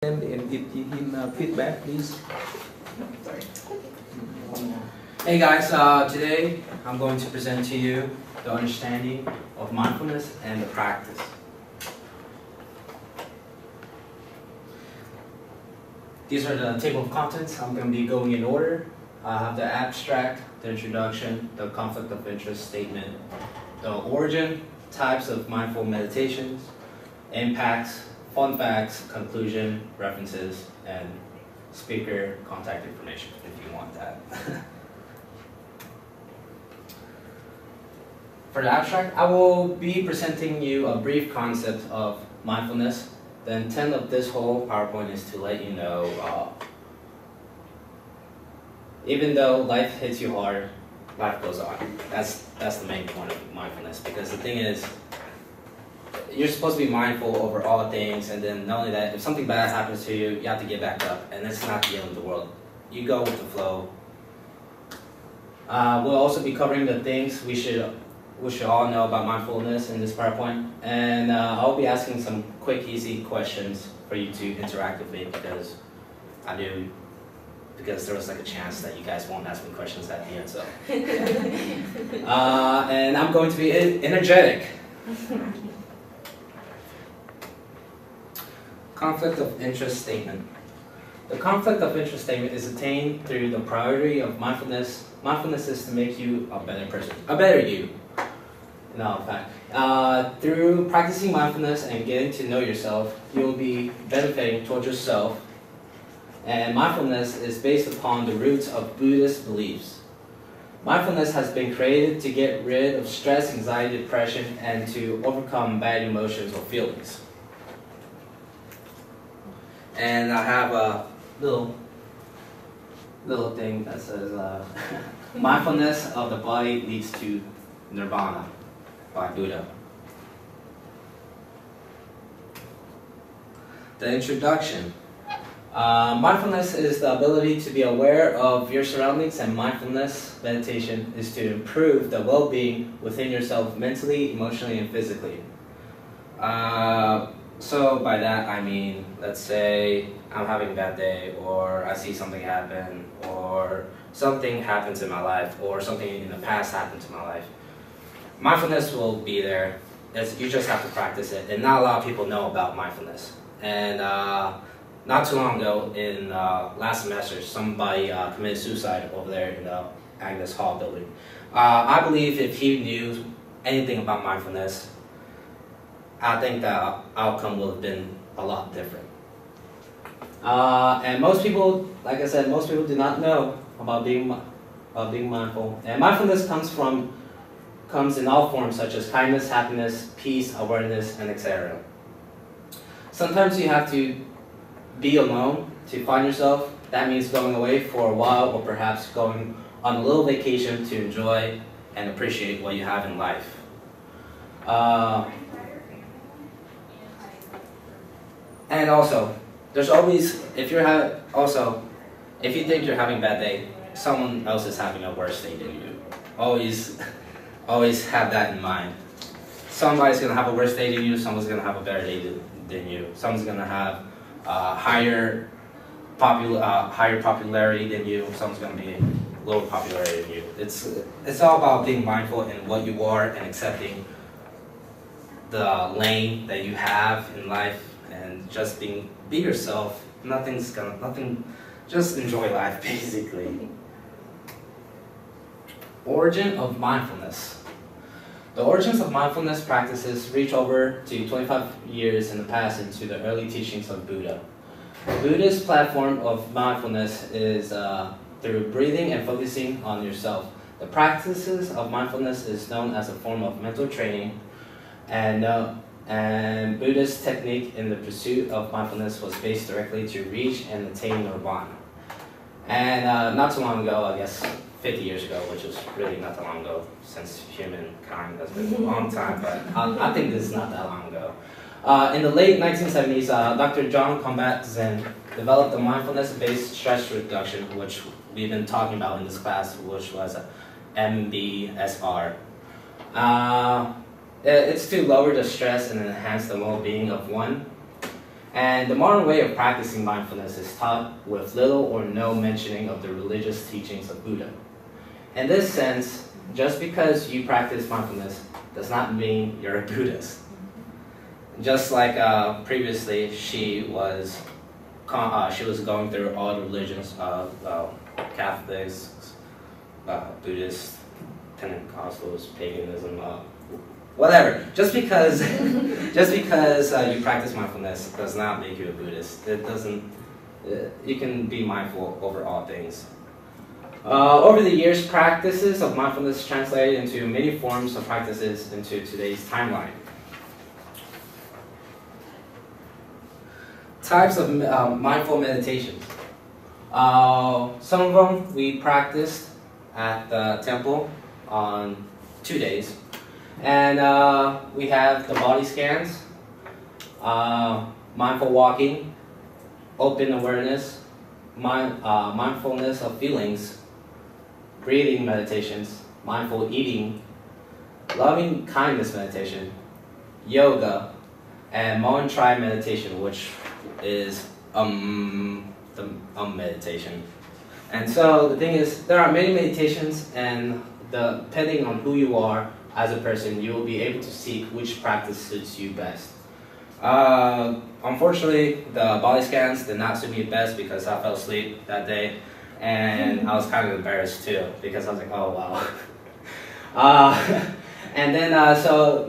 and give him feedback, please. Sorry. Hey guys, today I'm going to present to you the understanding of mindfulness and the practice. These are the table of contents. I'm going to be going in order. I have the abstract, the introduction, the conflict of interest statement, the origin, types of mindful meditations, impacts, fun facts, conclusion, references, and speaker contact information if you want that. For the abstract, I will be presenting you a brief concept of mindfulness. The intent of this whole PowerPoint is to let you know, even though life hits you hard, life goes on. That's the main point of mindfulness, because the thing is, you're supposed to be mindful over all things, and then not only that, if something bad happens to you, you have to get back up, and it's not the end of the world. You go with the flow. We'll also be covering the things we should all know about mindfulness in this PowerPoint, and I'll be asking some quick, easy questions for you to interact with me, because there was like a chance that you guys won't ask me questions at the end, so. And I'm going to be energetic. Conflict of interest statement. The conflict of interest statement is attained through the priority of mindfulness. Mindfulness is to make you a better person, a better you. No, in fact. Through practicing mindfulness and getting to know yourself, you will be benefiting towards yourself. And mindfulness is based upon the roots of Buddhist beliefs. Mindfulness has been created to get rid of stress, anxiety, depression, and to overcome bad emotions or feelings. And I have a little thing that says, mindfulness of the body leads to nirvana by Buddha. The introduction. Mindfulness is the ability to be aware of your surroundings, and mindfulness meditation is to improve the well-being within yourself mentally, emotionally, and physically. So by that I mean, let's say I'm having a bad day, or I see something happen, or something happens in my life, or something in the past happened to my life. Mindfulness will be there. You just have to practice it, and not a lot of people know about mindfulness. And not too long ago, in last semester, somebody committed suicide over there in the Agnes Hall building. I believe if he knew anything about mindfulness, I think the outcome would have been a lot different. And most people, like I said, most people do not know about being mindful. And mindfulness comes in all forms, such as kindness, happiness, peace, awareness, and etc. Sometimes you have to be alone to find yourself. That means going away for a while, or perhaps going on a little vacation to enjoy and appreciate what you have in life. And also, there's always, if you think you're having a bad day, someone else is having a worse day than you. Always have that in mind. Somebody's gonna have a worse day than you, someone's gonna have a better day than you. Someone's gonna have higher popularity than you, someone's gonna be lower popularity than you. It's all about being mindful in what you are and accepting the lane that you have in life, and just be yourself. Just enjoy life, basically. Origin of mindfulness. The origins of mindfulness practices reach over to 25 years in the past into the early teachings of Buddha. The Buddhist platform of mindfulness is through breathing and focusing on yourself. The practices of mindfulness is known as a form of mental training, and Buddhist technique in the pursuit of mindfulness was based directly to reach and attain nirvana. And not too long ago, I guess 50 years ago, which was really not that long ago, since humankind has been a long time, but I think this is not that long ago. In the late 1970s, Dr. John Kabat-Zinn developed a mindfulness-based stress reduction, which we've been talking about in this class, which was MBSR. It's to lower the stress and enhance the well-being of one. And the modern way of practicing mindfulness is taught with little or no mentioning of the religious teachings of Buddha. In this sense, just because you practice mindfulness does not mean you're a Buddhist. Just like previously, she was going through all the religions of Catholics, Buddhists, Pentecostals, paganism, whatever. Just because you practice mindfulness does not make you a Buddhist. It doesn't. You can be mindful over all things. Over the years, practices of mindfulness translated into many forms of practices into today's timeline. Types of mindful meditations. Some of them we practiced at the temple on 2 days. And we have the body scans, mindful walking, open awareness, mindfulness of feelings, breathing meditations, mindful eating, loving kindness meditation, yoga, and Moen Tri meditation, which is the meditation. And so the thing is, there are many meditations, and depending on who you are as a person, you will be able to seek which practice suits you best. Unfortunately, the body scans did not suit me best because I fell asleep that day, and I was kind of embarrassed too because I was like, oh wow. And then so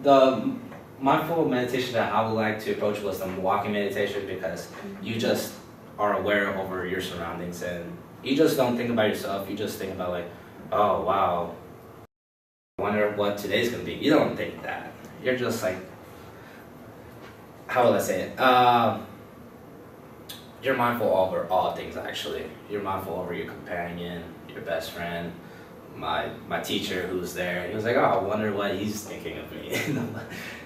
the mindful meditation that I would like to approach was the walking meditation, because you just are aware over your surroundings and you just don't think about yourself. You just think about like, oh wow, I wonder what today's gonna be. You don't think that. You're just like, how will I say it? You're mindful over all things actually. You're mindful over your companion, your best friend, my teacher who's there. He was like, oh, I wonder what he's thinking of me,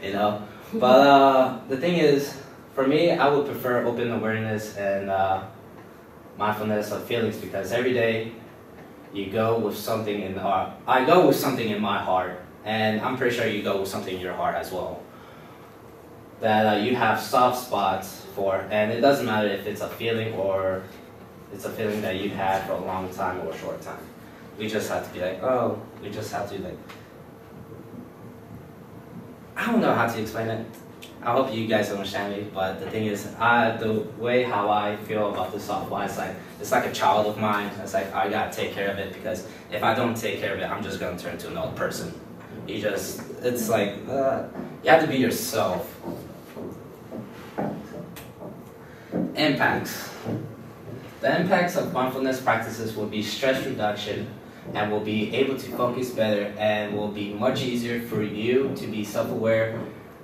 you know? But the thing is, for me, I would prefer open awareness and mindfulness of feelings, because every day you go with something in the heart. I go with something in my heart, and I'm pretty sure you go with something in your heart as well, that you have soft spots for, and it doesn't matter if it's a feeling or it's a feeling that you've had for a long time or a short time. We just have to be like, oh, we just have to like, I don't know how to explain it. I hope you guys understand me, but the thing is, the way how I feel about the soft spot is like, it's like a child of mine. It's like, I gotta take care of it, because if I don't take care of it, I'm just gonna turn into another person. It's like, you have to be yourself. Impacts. The impacts of mindfulness practices will be stress reduction, and will be able to focus better, and will be much easier for you to be self-aware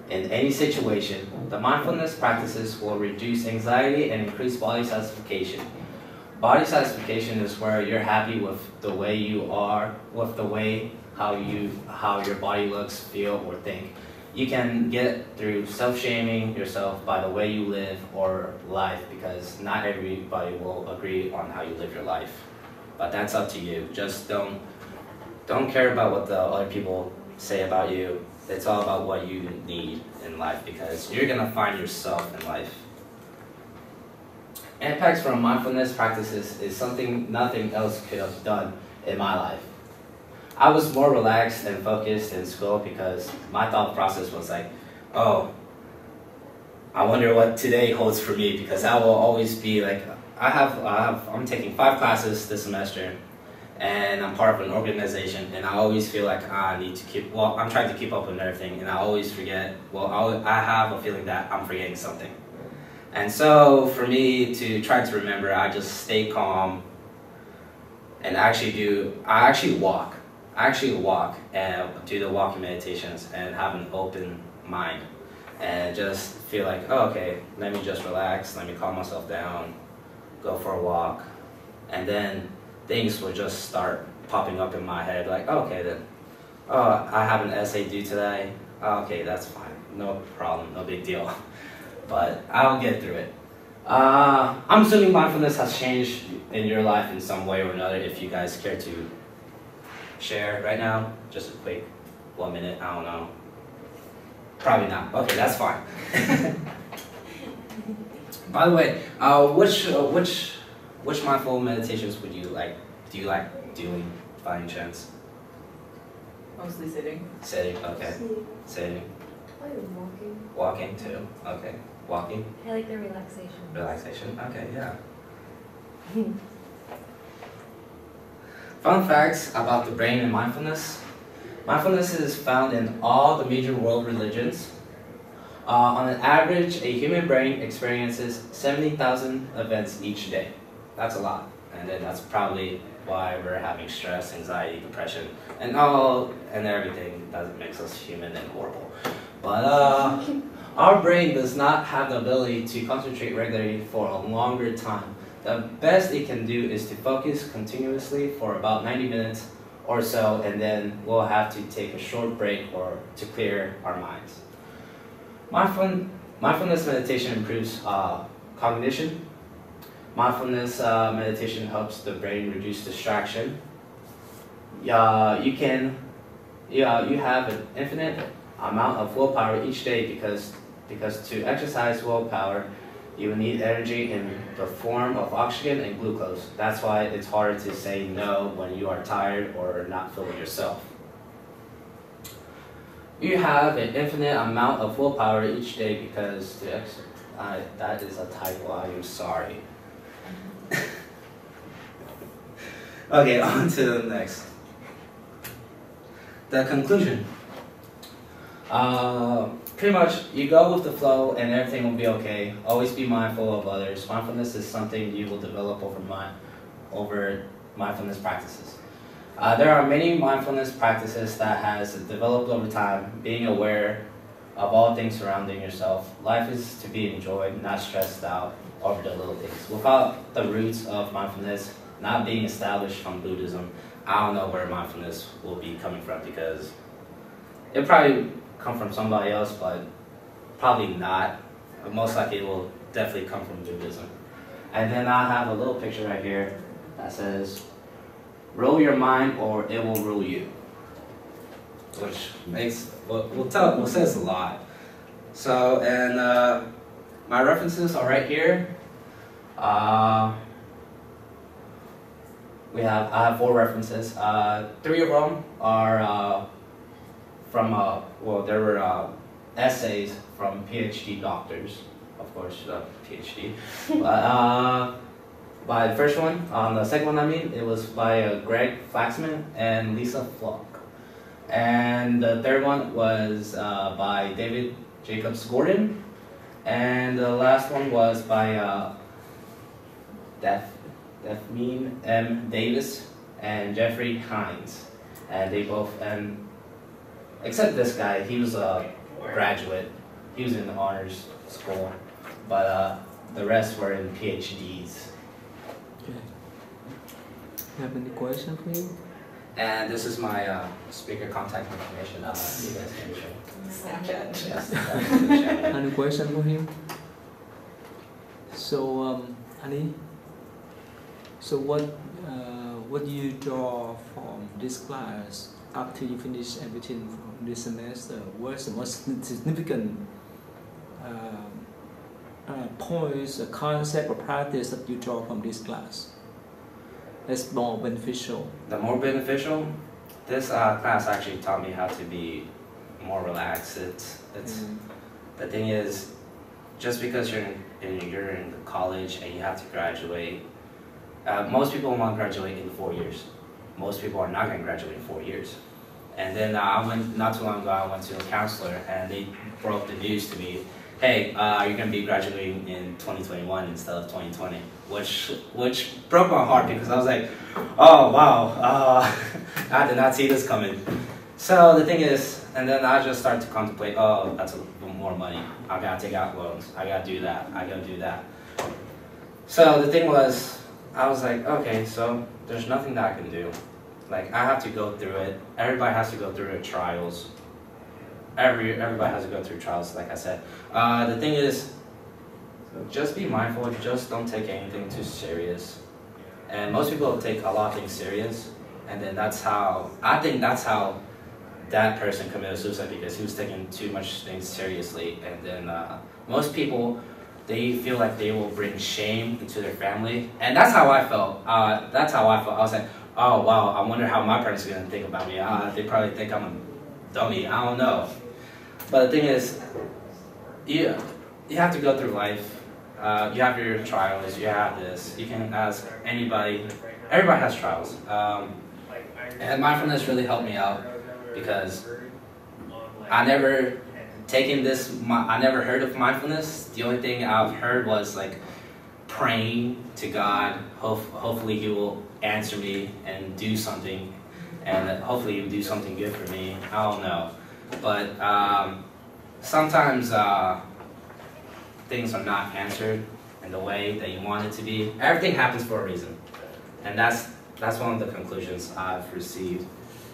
in any situation. The mindfulness practices will reduce anxiety and increase body satisfaction. Body satisfaction is where you're happy with the way you are, with the way how your body looks, feel, or think. You can get through self-shaming yourself by the way you live or life, because not everybody will agree on how you live your life. But that's up to you. Just don't care about what the other people say about you. It's all about what you need in life, because you're gonna find yourself in life. Impacts from mindfulness practices is something nothing else could have done in my life. I was more relaxed and focused in school, because my thought process was like, oh, I wonder what today holds for me, because I will always be like, I'm taking 5 classes this semester, and I'm part of an organization, and I always feel like I'm trying to keep up with everything, and I always forget, I have a feeling that I'm forgetting something. And so for me to try to remember, I just stay calm, and I actually walk and do the walking meditations and have an open mind, and just feel like, oh, okay, let me just relax, let me calm myself down, go for a walk, and then things will just start popping up in my head, like, oh, okay then, oh, I have an essay due today, oh, okay, that's fine, no problem, no big deal, but I'll get through it. I'm assuming mindfulness has changed in your life in some way or another. If you guys care to share right now, just a quick 1 minute, I don't know. Probably not. Okay, that's fine. By the way, which mindful meditations would you like? Do you like doing by any chance? Mostly sitting. Sitting, okay. Sitting. I like walking. Walking too, okay. Walking, I like the relaxation. relaxation, okay, yeah. Fun facts about the brain and mindfulness. Mindfulness is found in all the major world religions. On an average, a human brain experiences 70,000 events each day. That's a lot. And then that's probably why we're having stress, anxiety, depression, and everything that makes us human and horrible. But our brain does not have the ability to concentrate regularly for a longer time. The best it can do is to focus continuously for about 90 minutes or so, and then we'll have to take a short break or to clear our minds. Mindfulness meditation improves cognition. Mindfulness meditation helps the brain reduce distraction. You have an infinite amount of willpower each day because to exercise willpower, you will need energy in the form of oxygen and glucose. That's why it's hard to say no when you are tired or not feeling yourself. You have an infinite amount of willpower each day because that is a typo, I am sorry. Okay, on to the next. The conclusion. Pretty much, you go with the flow and everything will be okay. Always be mindful of others. Mindfulness is something you will develop over mindfulness practices. There are many mindfulness practices that has developed over time. Being aware of all things surrounding yourself. Life is to be enjoyed, not stressed out over the little things. Without the roots of mindfulness not being established from Buddhism, I don't know where mindfulness will be coming from because it probably come from somebody else, but probably not. Most likely it will definitely come from Buddhism. And then I have a little picture right here that says, "Rule your mind or it will rule you," which says a lot. So, and my references are right here. I have 4 references. 3 of them are from there were essays from PhD doctors, of course, PhD. By the first one, the second one it was by Greg Flaxman and Lisa Flock. And the third one was by David Jacobs Gordon. And the last one was by Daphne M. Davis and Jeffrey Hines. And they both, except this guy, he was a graduate. He was in the honors school. But the rest were in PhDs. Okay. Have any question for you? And this is my speaker contact information. You guys can share. Snapchat. Yes. Any question for him? So, Annie, so what do you draw from this class after you finish everything from this semester? What's the most significant points, concept, or practice that you draw from this class that's more beneficial? The more beneficial, this class actually taught me how to be more relaxed. The thing is, just because you're in college and you have to graduate, most people want to graduate in 4 years. Most people are not going to graduate in 4 years. And then not too long ago, I went to a counselor and they broke the news to me, hey, you're going to be graduating in 2021 instead of 2020, which broke my heart because I was like, oh, wow, I did not see this coming. So the thing is, and then I just started to contemplate, oh, that's a little more money. I got to take out loans. I got to do that. I got to do that. So the thing was, I was like, okay, so there's nothing that I can do. Like, I have to go through it. Everybody has to go through trials. Everybody has to go through trials, like I said. The thing is, just be mindful. Just don't take anything too serious. And most people take a lot of things serious. And then I think that's how that person committed suicide, because he was taking too much things seriously. And then most people they feel like they will bring shame into their family, and that's how I felt. I was like, oh wow, I wonder how my parents are gonna think about me. They probably think I'm a dummy. I don't know. But the thing is, you have to go through life. You have your trials. You have this. You can ask anybody. Everybody has trials. And mindfulness really helped me out because I never heard of mindfulness. The only thing I've heard was like praying to God. Hopefully He will answer me and do something, and hopefully He will do something good for me. I don't know, but sometimes things are not answered in the way that you want it to be. Everything happens for a reason, and that's one of the conclusions I've received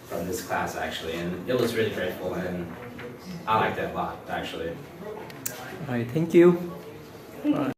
from this class actually, and it was really grateful, and I liked it a lot actually. All right, thank you.